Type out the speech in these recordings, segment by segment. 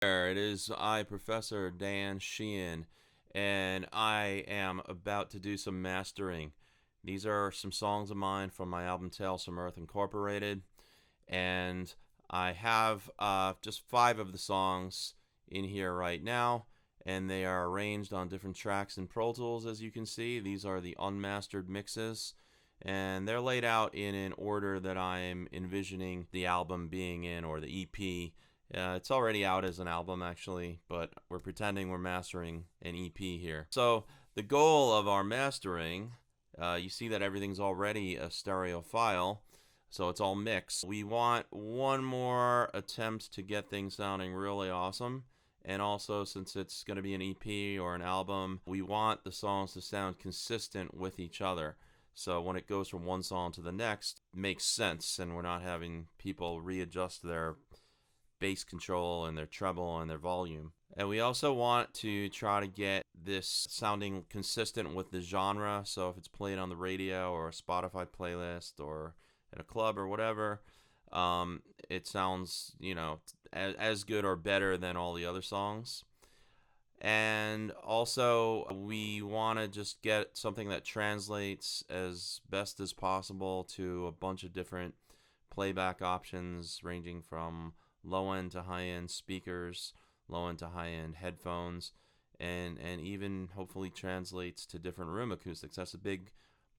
There it is. I, Professor Dan Sheehan, and I am about to do some mastering. These are some songs of mine from my album Tales from Earth Incorporated, and I have just 5 of the songs in here right now, and they are arranged on different tracks in Pro Tools, as you can see. These are the unmastered mixes, and they're laid out in an order that I'm envisioning the album being in, or the EP. It's already out as an album, actually, but we're pretending we're mastering an EP here. So the goal of our mastering, you see that everything's already a stereo file, so it's all mixed. We want one more attempt to get things sounding really awesome, and also, since it's going to be an EP or an album, we want the songs to sound consistent with each other. So when it goes from one song to the next, it makes sense, and we're not having people readjust their bass control and their treble and their volume. And we also want to try to get this sounding consistent with the genre. So if it's played on the radio or a Spotify playlist or at a club or whatever, it sounds, as good or better than all the other songs. And also, we want to just get something that translates as best as possible to a bunch of different playback options, ranging from low-end to high-end speakers, low-end to high-end headphones, and even hopefully translates to different room acoustics. That's a big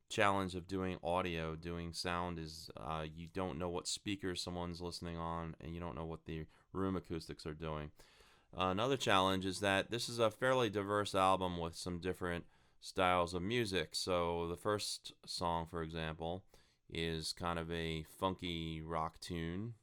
challenge of doing audio, doing sound, is you don't know what speakers someone's listening on, and you don't know what the room acoustics are doing. Another challenge is that this is a fairly diverse album with some different styles of music. So the first song, for example, is kind of a funky rock tune.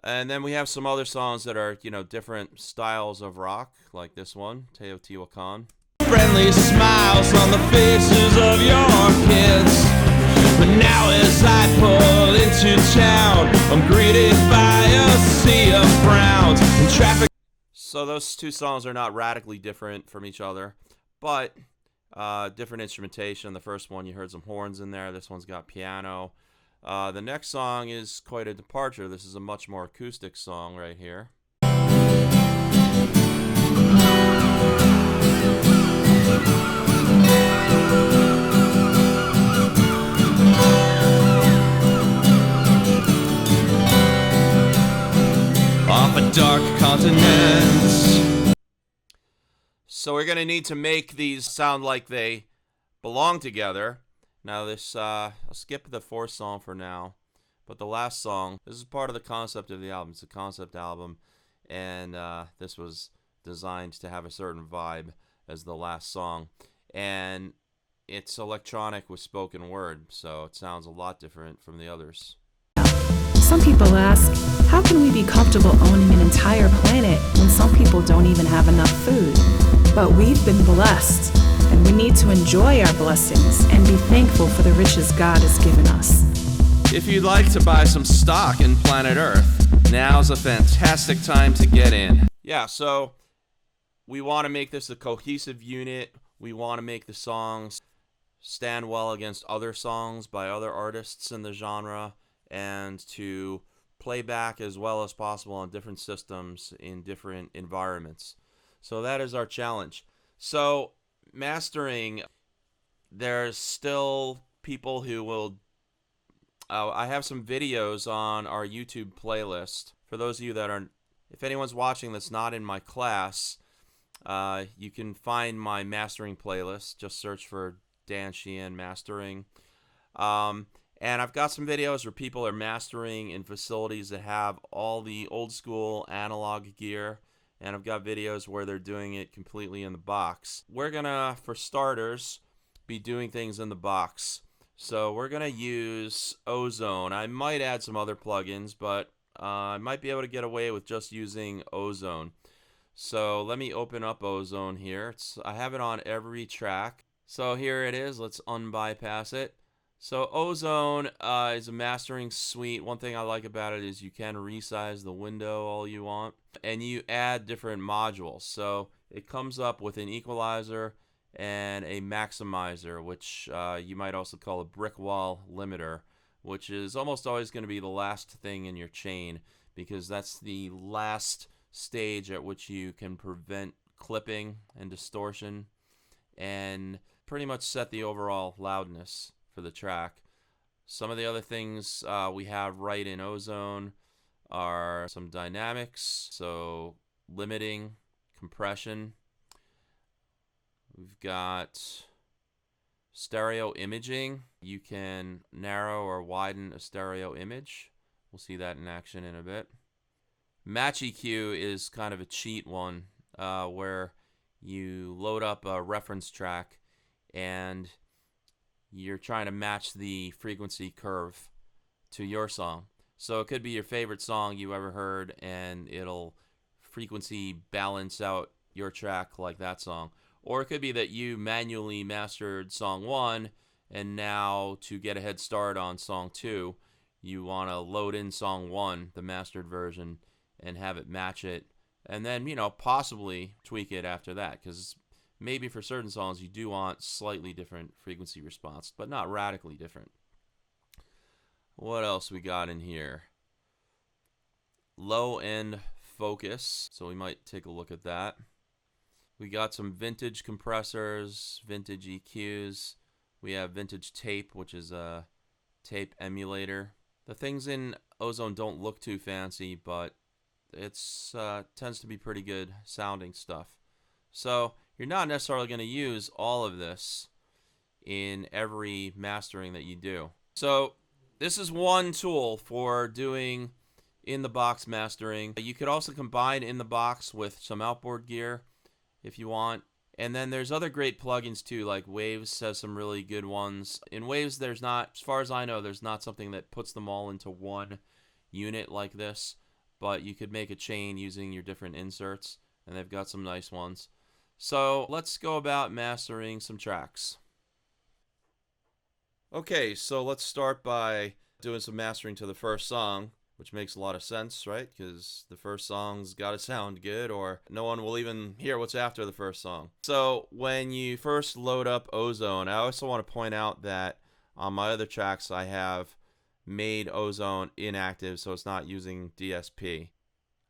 And then we have some other songs that are, different styles of rock, like this one, Teotihuacan. Friendly smiles on the faces of your kids. But now as I pull into town, I'm greeted by a sea of frowns and traffic. So those 2 songs are not radically different from each other, but different instrumentation. The first one, you heard some horns in there. This one's got piano. The next song is quite a departure. This is a much more acoustic song right here. Off a dark continent. So we're going to need to make these sound like they belong together. Now this, I'll skip the 4th song for now, but the last song, this is part of the concept of the album. It's a concept album, and this was designed to have a certain vibe as the last song. And it's electronic with spoken word, so it sounds a lot different from the others. Some people ask, how can we be comfortable owning an entire planet when some people don't even have enough food? But we've been blessed, and we need to enjoy our blessings and be thankful for the riches God has given us. If you'd like to buy some stock in planet Earth, now's a fantastic time to get in. Yeah, so we want to make this a cohesive unit. We want to make the songs stand well against other songs by other artists in the genre, and to play back as well as possible on different systems in different environments. So that is our challenge. So mastering, there's still people who will... I have some videos on our YouTube playlist. For those of you that aren't... If anyone's watching that's not in my class, you can find my mastering playlist. Just search for Dan Sheehan Mastering. And I've got some videos where people are mastering in facilities that have all the old school analog gear. And I've got videos where they're doing it completely in the box. We're gonna, for starters, be doing things in the box. So we're gonna use Ozone. I might add some other plugins, but I might be able to get away with just using Ozone. So let me open up Ozone here. I have it on every track. So here it is. Let's unbypass it. So Ozone is a mastering suite. One thing I like about it is you can resize the window all you want, and you add different modules. So it comes up with an equalizer and a maximizer, which you might also call a brick wall limiter, which is almost always going to be the last thing in your chain, because that's the last stage at which you can prevent clipping and distortion and pretty much set the overall loudness for the track. Some of the other things we have right in Ozone are some dynamics, so limiting, compression. We've got stereo imaging. You can narrow or widen a stereo image. We'll see that in action in a bit. Match EQ is kind of a cheat one where you load up a reference track and you're trying to match the frequency curve to your song. So it could be your favorite song you ever heard, and it'll frequency balance out your track like that song. Or it could be that you manually mastered song 1, and now to get a head start on song 2, you want to load in song 1, the mastered version, and have it match it, and then, possibly tweak it after that, because maybe for certain songs you do want slightly different frequency response, but not radically different. What else we got in here? Low end focus, so we might take a look at that. We got some vintage compressors, vintage EQs. We have vintage tape, which is a tape emulator. The things in Ozone don't look too fancy, but it's tends to be pretty good sounding stuff. So you're not necessarily going to use all of this in every mastering that you do. So this is one tool for doing in-the-box mastering. You could also combine in-the-box with some outboard gear if you want. And then there's other great plugins too, like Waves has some really good ones. In Waves, there's not, as far as I know, there's not something that puts them all into one unit like this, but you could make a chain using your different inserts, and they've got some nice ones. So let's go about mastering some tracks. Okay, so let's start by doing some mastering to the first song, which makes a lot of sense, right? Because the first song's got to sound good, or no one will even hear what's after the first song. So when you first load up Ozone, I also want to point out that on my other tracks I have made Ozone inactive, so it's not using DSP.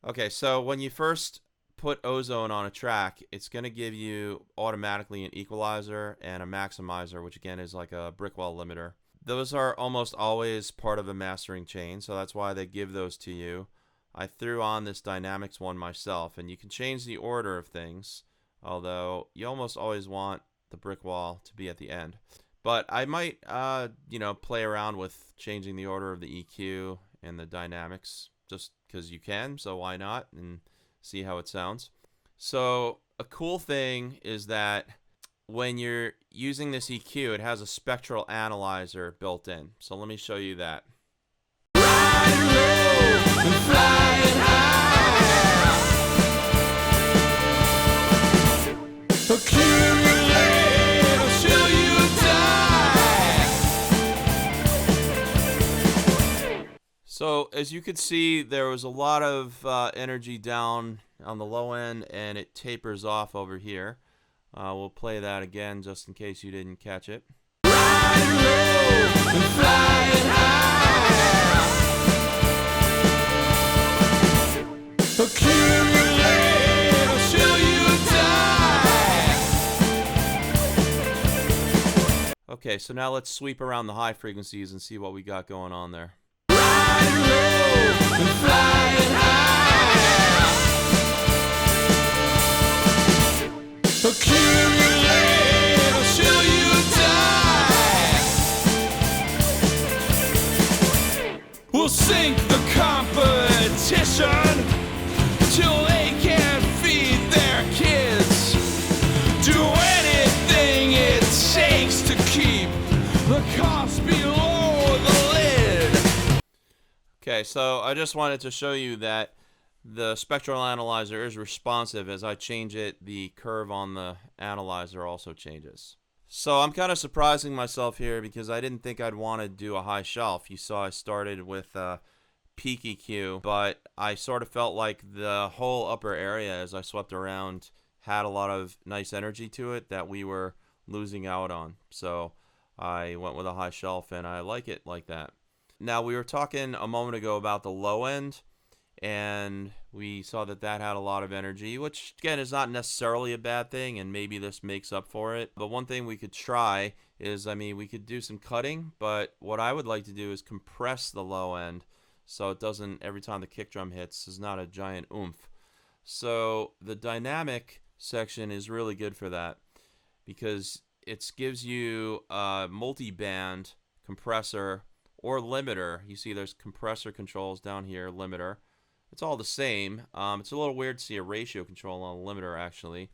Okay, so when you first put Ozone on a track, it's going to give you automatically an equalizer and a maximizer, which again is like a brick wall limiter. Those are almost always part of a mastering chain, so that's why they give those to you. I threw on this dynamics one myself, and you can change the order of things, although you almost always want the brick wall to be at the end. But I might, play around with changing the order of the EQ and the dynamics, just because you can, so why not, and see how it sounds. So a cool thing is that when you're using this EQ, it has a spectral analyzer built in. So let me show you that. So as you could see, there was a lot of energy down on the low end, and it tapers off over here. We'll play that again just in case you didn't catch it. Okay, so now let's sweep around the high frequencies and see what we got going on there. We'll sink the competition till they can't feed their kids. Do anything it takes to keep the cost below the lid. Okay, so I just wanted to show you that the spectral analyzer is responsive. As I change it, the curve on the analyzer also changes. So I'm kind of surprising myself here because I didn't think I'd want to do a high shelf. You saw I started with peak EQ, but I sort of felt like the whole upper area as I swept around had a lot of nice energy to it that we were losing out on. So I went with a high shelf, and I like it like that. Now, we were talking a moment ago about the low end, and we saw that that had a lot of energy, which again is not necessarily a bad thing, and maybe this makes up for it. But one thing we could try is, we could do some cutting, but what I would like to do is compress the low end so it doesn't, every time the kick drum hits, is not a giant oomph. So the dynamic section is really good for that because it gives you a multi-band compressor or limiter. You see there's compressor controls down here, limiter. It's all the same. It's a little weird to see a ratio control on a limiter actually,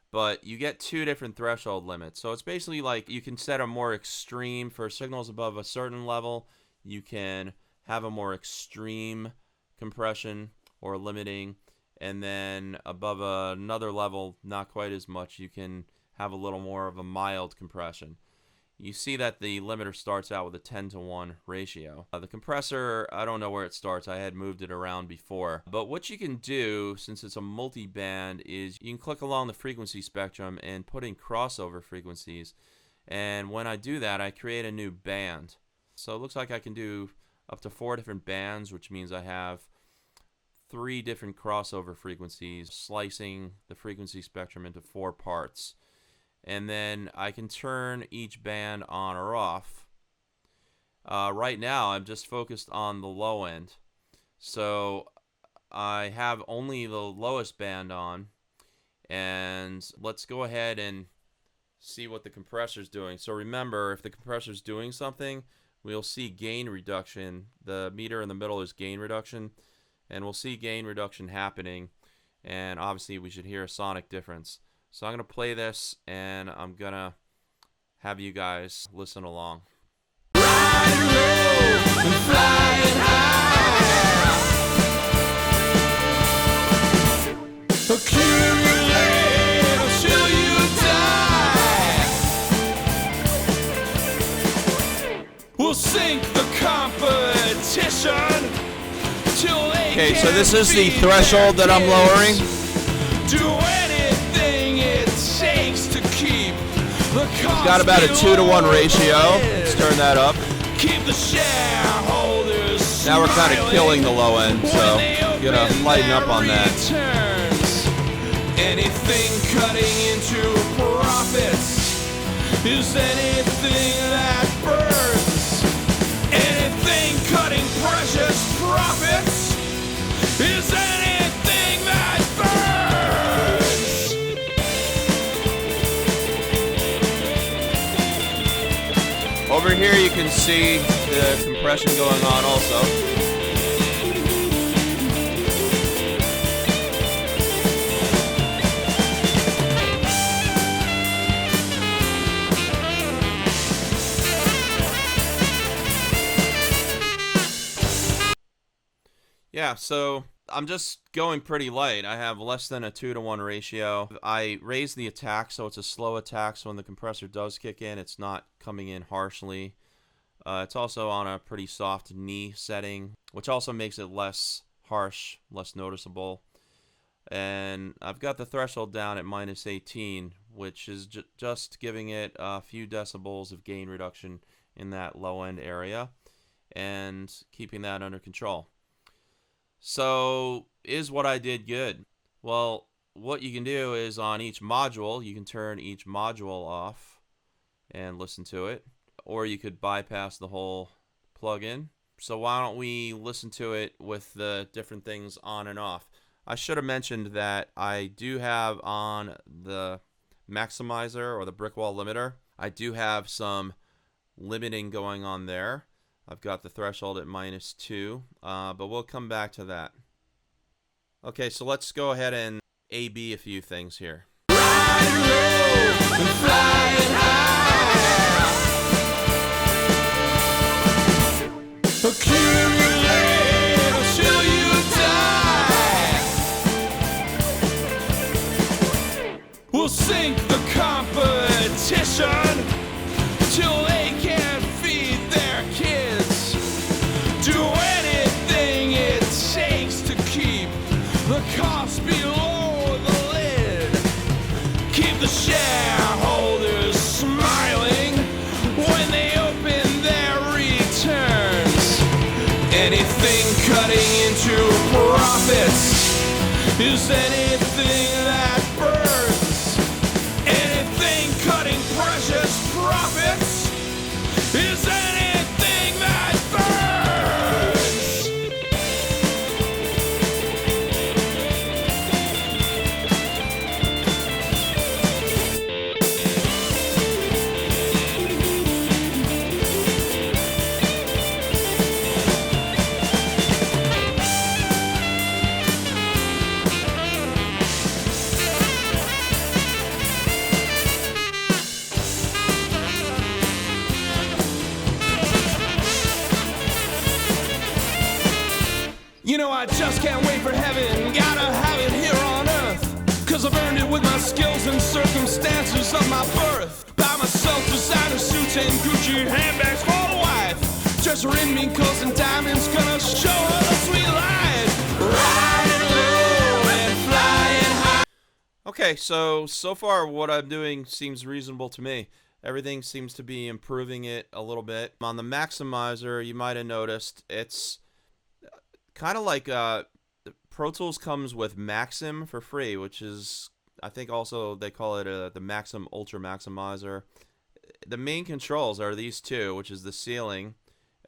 but you get two different threshold limits. So it's basically like you can set a more extreme for signals above a certain level. You can have a more extreme compression or limiting, and then above another level, not quite as much, you can have a little more of a mild compression. You see that the limiter starts out with a 10-to-1 ratio. The compressor, I don't know where it starts. I had moved it around before. But what you can do, since it's a multi-band, is you can click along the frequency spectrum and put in crossover frequencies. And when I do that, I create a new band. So it looks like I can do up to 4 different bands, which means I have 3 different crossover frequencies, slicing the frequency spectrum into 4 parts. And then I can turn each band on or off. Right now, I'm just focused on the low end. So I have only the lowest band on. And let's go ahead and see what the compressor's doing. So remember, if the compressor's doing something, we'll see gain reduction. The meter in the middle is gain reduction. And we'll see gain reduction happening. And obviously, we should hear a sonic difference. So I'm going to play this, and I'm going to have you guys listen along. Riding low and flying high. Accumulate until you die. We'll sink the competition till they Okay, so can't this is the beat threshold that I'm lowering. Do anything it takes to keep the It's got about a 2-to-1 ratio. Let's turn that up. Keep the shareholders. Now we're kind of killing the low end, so you're going to lighten up on that. Returns. Anything cutting into profits is anything that burns. Anything cutting precious profits is anything that burns. Over here you can see the compression going on also. Yeah, so I'm just going pretty light. I have less than a 2-to-1 ratio. I raise the attack, so it's a slow attack, so when the compressor does kick in, it's not coming in harshly. It's also on a pretty soft knee setting, which also makes it less harsh, less noticeable. And I've got the threshold down at minus 18, which is just giving it a few decibels of gain reduction in that low end area and keeping that under control. So, is what I did good? Well, what you can do is on each module, you can turn each module off and listen to it, or you could bypass the whole plug-in. So why don't we listen to it with the different things on and off? I should have mentioned that I do have on the maximizer or the brick wall limiter, I do have some limiting going on there. I've got the threshold at minus 2, but we'll come back to that. Okay, so let's go ahead and A-B a few things here. Riding low and flying high. Accumulate until you die. We'll sink the competition Anything cutting into profits is anything that burns. Anything cutting precious profits is anything that burns. You know, I just can't wait for heaven, gotta have it here on earth. Cause I've earned it with my skills and circumstances of my birth. Buy myself designer suits and Gucci handbags for the wife. Dress her in mink coats and diamonds, gonna show her the sweet life. Riding low and flying high. Okay, so far what I'm doing seems reasonable to me. Everything seems to be improving it a little bit. On the maximizer, you might have noticed it's kind of like Pro Tools comes with Maxim for free, which is, I think also they call it the Maxim Ultra Maximizer. The main controls are these two, which is the ceiling.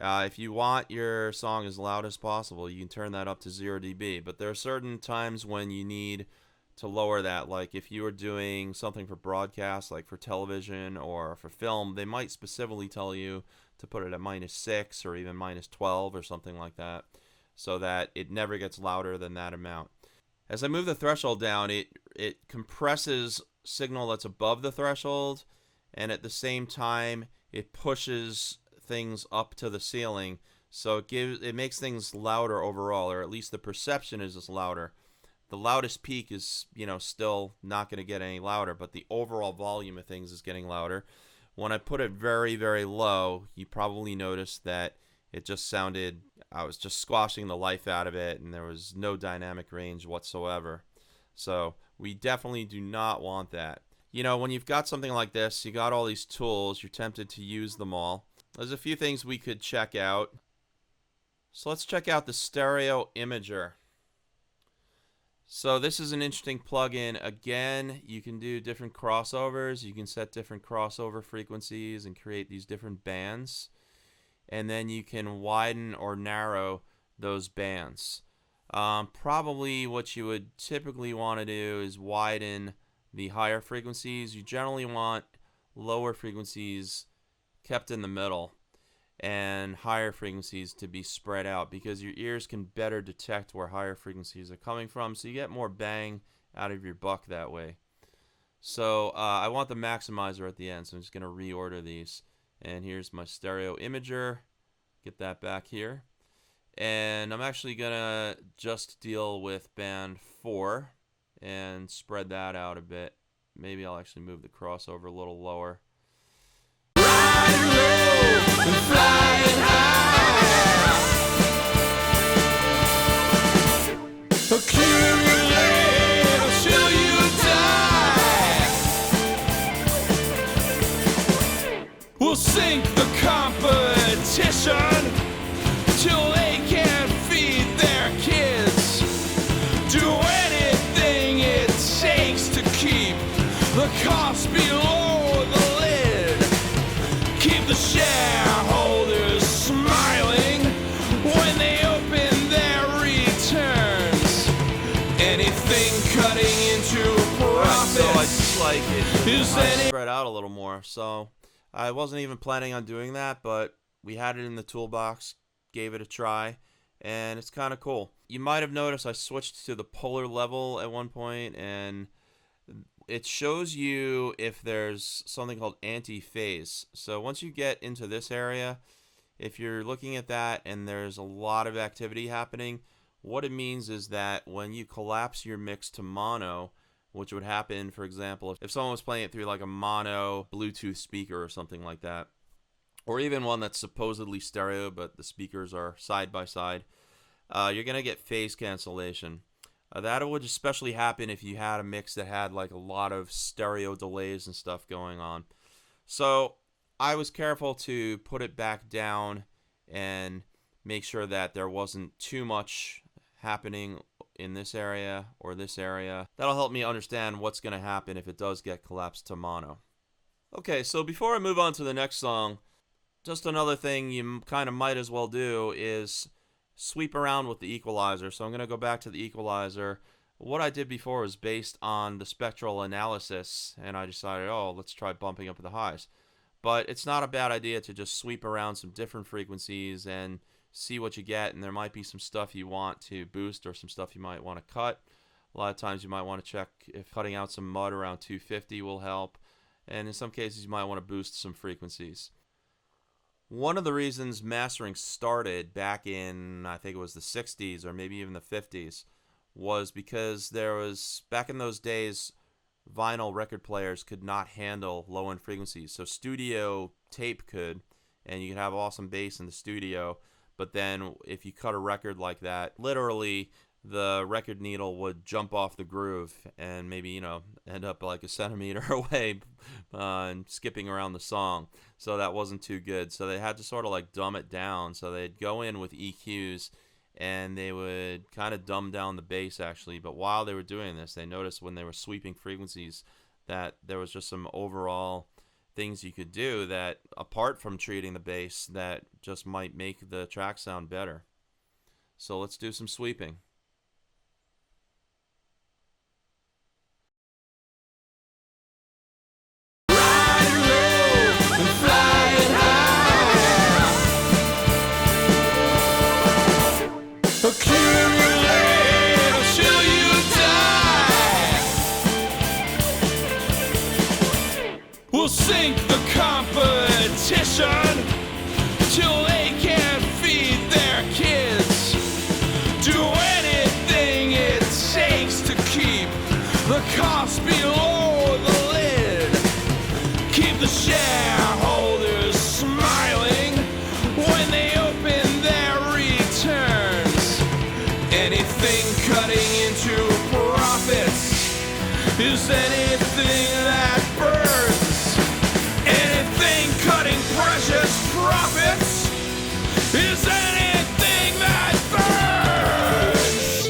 If you want your song as loud as possible, you can turn that up to 0 dB. But there are certain times when you need to lower that. Like if you were doing something for broadcast, like for television or for film, they might specifically tell you to put it at -6 or even -12 or something like that, so that it never gets louder than that amount. As I move the threshold down, it compresses signal that's above the threshold, and at the same time it pushes things up to the ceiling, so it makes things louder overall, or at least the perception is just louder. The loudest peak is, still not going to get any louder, but the overall volume of things is getting louder. When I put it very, very low, you probably noticed that it just sounded, I was just squashing the life out of it, and there was no dynamic range whatsoever. So we definitely do not want that. When you've got something like this, you got all these tools, you're tempted to use them all. There's a few things we could check out. So let's check out the Stereo Imager. So this is an interesting plugin. Again, you can do different crossovers. You can set different crossover frequencies and create these different bands. And then you can widen or narrow those bands. Probably what you would typically want to do is widen the higher frequencies. You generally want lower frequencies kept in the middle and higher frequencies to be spread out, because your ears can better detect where higher frequencies are coming from, so you get more bang out of your buck that way. So I want the maximizer at the end, so I'm just going to reorder these. And here's my Stereo Imager. Get that back here. And I'm actually going to just deal with band 4 and spread that out a bit. Maybe I'll actually move the crossover a little lower. Riding low and flying high. Accumulate until you die. We'll sink the competition till they can't feed their kids. Do anything it takes to keep the cost below the lid. Keep the shareholders smiling when they open their returns. Anything cutting into profits. So I just like it Is spread out a little more. So I wasn't even planning on doing that, but we had it in the toolbox, gave it a try, and it's kind of cool. You might have noticed I switched to the polar level at one point, and it shows you if there's something called anti-phase. So once you get into this area, if you're looking at that and there's a lot of activity happening, what it means is that when you collapse your mix to mono, which would happen, for example, if someone was playing it through like a mono Bluetooth speaker or something like that, or even one that's supposedly stereo but the speakers are side by side, you're going to get phase cancellation. That would especially happen if you had a mix that had like a lot of stereo delays and stuff going on. So I was careful to put it back down and make sure that there wasn't too much happening in this area or this area. That'll help me understand what's going to happen if it does get collapsed to mono. Okay, so before I move on to the next song, just another thing you kind of might as well do is sweep around with the equalizer. So I'm going to go back to the equalizer. What I did before was based on the spectral analysis, and I decided, oh, let's try bumping up the highs. But it's not a bad idea to just sweep around some different frequencies and see what you get, and there might be some stuff you want to boost or some stuff you might want to cut. A lot of times you might want to check if cutting out some mud around 250 will help, and in some cases you might want to boost some frequencies. One of the reasons mastering started back in, I think it was the 60s or maybe even the 50s, was because there was, back in those days, vinyl record players could not handle low-end frequencies. So studio tape could, and you could have awesome bass in the studio, but then if you cut a record like that, literally the record needle would jump off the groove and maybe, end up like a centimeter away and skipping around the song. So that wasn't too good. So they had to sort of like dumb it down. So they'd go in with EQs and they would kind of dumb down the bass actually. But while they were doing this, they noticed when they were sweeping frequencies that there was just some overall things you could do that, apart from treating the bass, that just might make the track sound better. So let's do some sweeping. We'll sink the competition till they can't feed their kids. Do anything it takes to keep the cost below the lid. Keep the shareholders smiling when they open their returns. Anything cutting into profits is anything that burns. Anything cutting precious profits is anything that burns.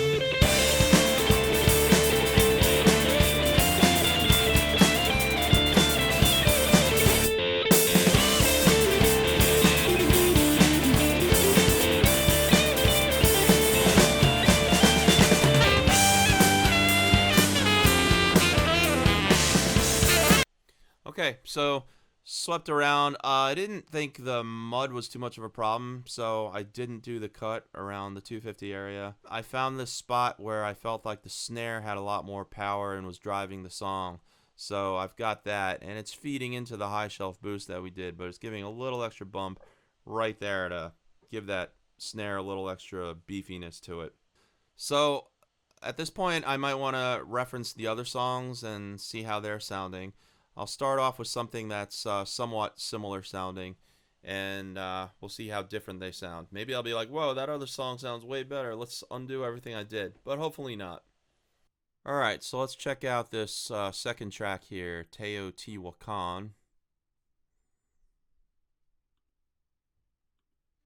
Okay, so swept around. I didn't think the mud was too much of a problem, so I didn't do the cut around the 250 area. I found this spot where I felt like the snare had a lot more power and was driving the song. So I've got that, and it's feeding into the high shelf boost that we did, but it's giving a little extra bump right there to give that snare a little extra beefiness to it. So at this point, I might want to reference the other songs and see how they're sounding. I'll start off with something that's somewhat similar sounding, and we'll see how different they sound. Maybe I'll be like, whoa, that other song sounds way better. Let's undo everything I did, but hopefully not. Alright, so let's check out this second track here, Teotihuacan.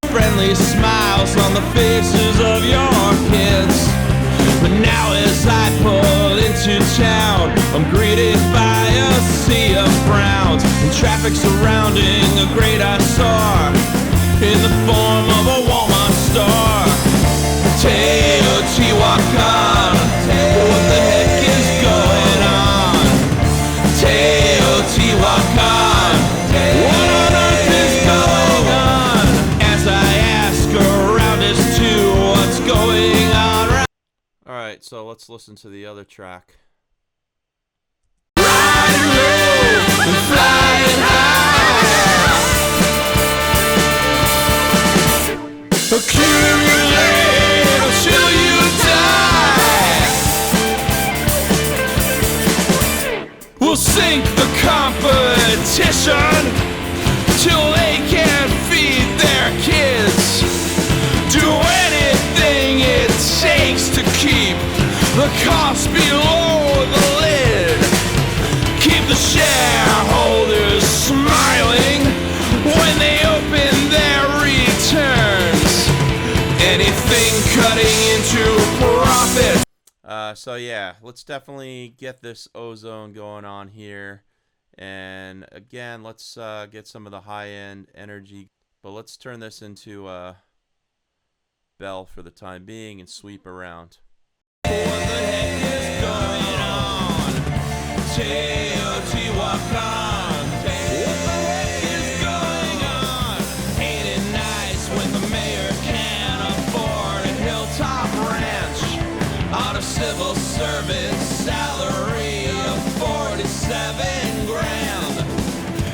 Friendly smiles on the faces of your kids. But now as I pull into town, I'm greeted by a sea of frowns and traffic surrounding a great eyesore in the form of a Walmart store. Teotihuacan, what the heck is going on? Teotihuacan, what on earth is going on? As I ask around as to what's going on. Alright, so let's listen to the other track. Flying high, accumulate till you die. We'll sink the competition till they can't feed their kids. Do anything it takes to keep the cost below the lid. Keep the shareholders smiling when they open their returns. So yeah, let's definitely get this ozone going on here. And again, let's get some of the high-end energy. But let's turn this into a bell for the time being and sweep around. What the heck is going on? Teotihuacan. What the heck is going on? Ain't it nice when the mayor can't afford a hilltop ranch on a civil servant salary of 47 grand?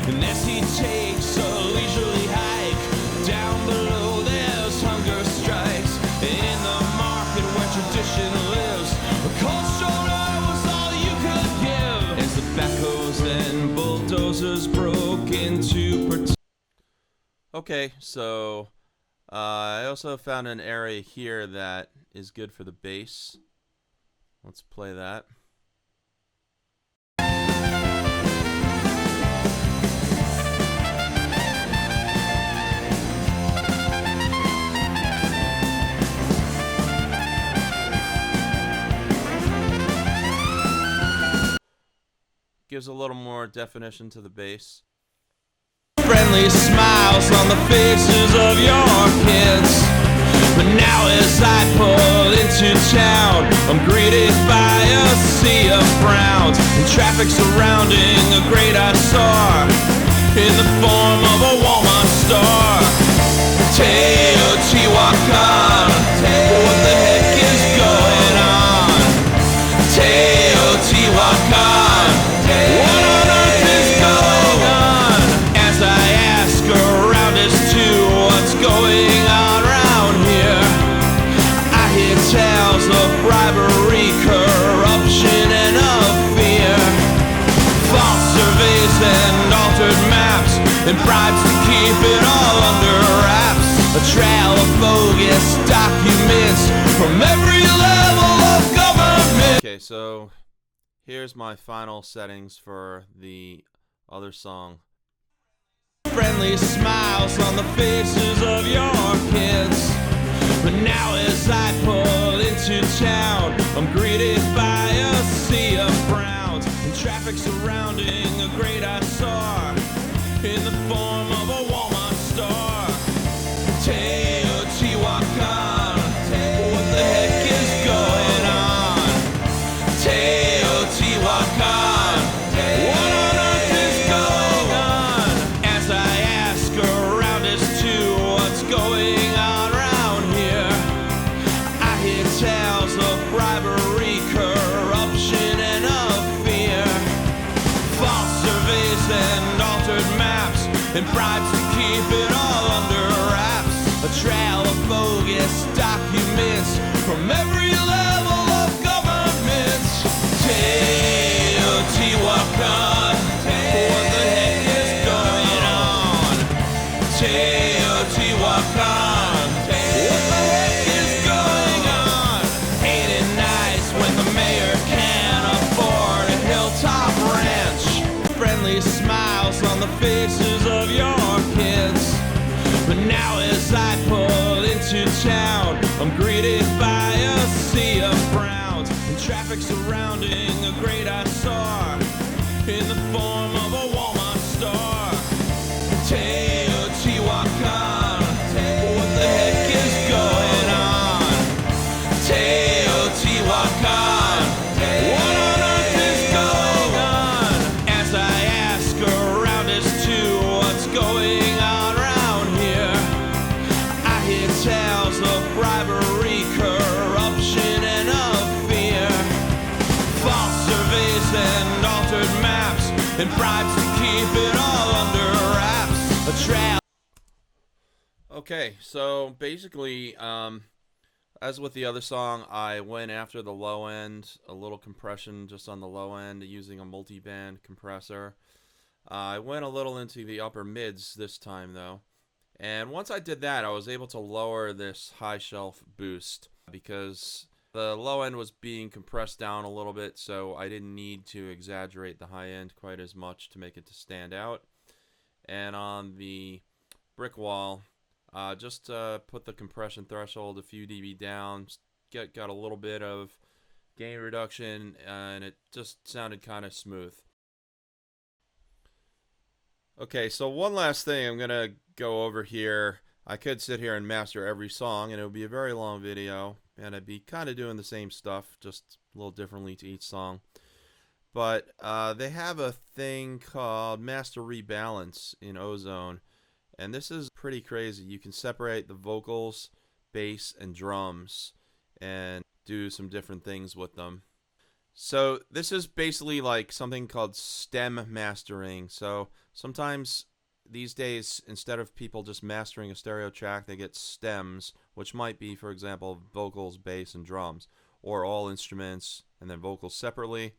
And as he takes a leisurely hike down below, there's hunger strikes. In the market where tradition lives, a cold shoulder was all you could give. As the backhoes and bulldozers broke into Okay, so I also found an area here that is good for the bass. Let's play that. Gives a little more definition to the bass. friendly smiles on the faces of your kids. But now as I pull into town, I'm greeted by a sea of frowns and traffic surrounding a great eyesore in the form of a Walmart store. Teotihuacan, what the heck is going on? Teotihuacan, what on earth is going on? As I ask around as to what's going on around here, I hear tales of bribery, corruption, and of fear. False surveys and altered maps and bribes to keep it all under wraps. A trail of bogus documents from every level of government. Okay, so here's my final settings for the other song. Friendly smiles on the faces of your kids. But now as I pull into town, I'm greeted by a sea of frowns and traffic surrounding a great eyesore in the form of a Walmart store. Teotihuacan, what the heck is going on? Teotihuacan, what on earth is going on? As I ask around as to what's going on around here, I hear tales of bribery, corruption, and of fear. False surveys and altered maps and bribes to keep it all under wraps. A trail of bogus documents from every level of government. Teotihuacan, what the heck is going on? Teotihuacan, what the heck is going on? Ain't it nice when the mayor can't afford a hilltop ranch? Friendly smiles on the faces of your kids. But now as I pull into town, I'm greeted by a sea of frowns and traffic surrounding a great eyesore in the form of a Walmart store. Teotihuacan, what the heck is going on? Teotihuacan, what on earth is going on? As I ask around as to what's going on around here, I hear tales of bribery, corruption, and of fear. False surveys and altered maps and bribes to keep it all under wraps. A trail. Okay, so basically, as with the other song, I went after the low end, a little compression just on the low end using a multi-band compressor. I went a little into the upper mids this time though. And once I did that, I was able to lower this high shelf boost because the low end was being compressed down a little bit, so I didn't need to exaggerate the high end quite as much to make it to stand out. And on the brick wall, just put the compression threshold a few dB down, got a little bit of gain reduction, and it just sounded kind of smooth. Okay, so one last thing I'm gonna go over here. I could sit here and master every song, and it would be a very long video, and I'd be kind of doing the same stuff, just a little differently to each song. But they have a thing called Master Rebalance in Ozone, and this is pretty crazy. You can separate the vocals, bass, and drums, and do some different things with them. So this is basically like something called stem mastering. So sometimes these days, instead of people just mastering a stereo track, they get stems, which might be, for example, vocals, bass, and drums, or all instruments and then vocals separately.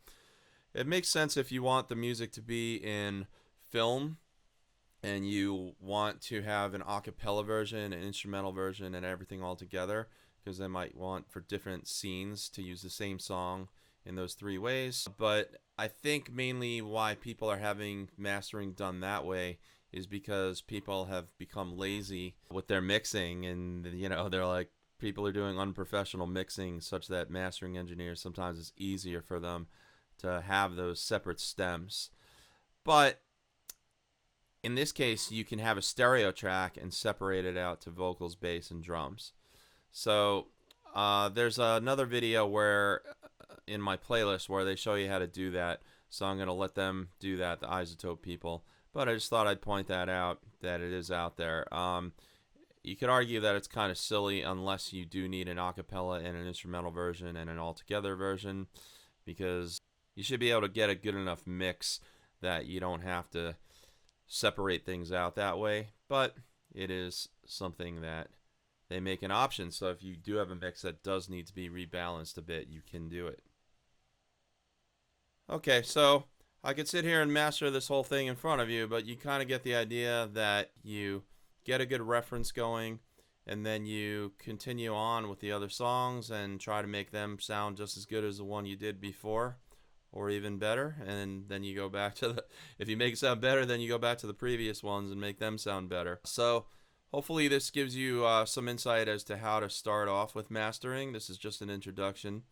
It makes sense if you want the music to be in film and you want to have an a cappella version, an instrumental version, and everything all together, because they might want for different scenes to use the same song in those three ways. But I think mainly why people are having mastering done that way is because people have become lazy with their mixing, and they're like, people are doing unprofessional mixing such that mastering engineers sometimes it's easier for them to have those separate stems. But in this case, you can have a stereo track and separate it out to vocals, bass, and drums. So there's another video where in my playlist where they show you how to do that. So I'm going to let them do that, the Izotope people. But I just thought I'd point that out, that it is out there. You could argue that it's kind of silly unless you do need an acapella and an instrumental version and an all-together version, because you should be able to get a good enough mix that you don't have to separate things out that way. But it is something that they make an option, so if you do have a mix that does need to be rebalanced a bit, you can do it. Okay, so I could sit here and master this whole thing in front of you, but you kind of get the idea that you get a good reference going, and then you continue on with the other songs and try to make them sound just as good as the one you did before, or even better, and then you go back to if you make it sound better, then you go back to the previous ones and make them sound better. So hopefully this gives you some insight as to how to start off with mastering. This is just an introduction.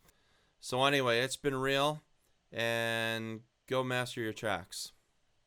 So anyway, it's been real, and go master your tracks.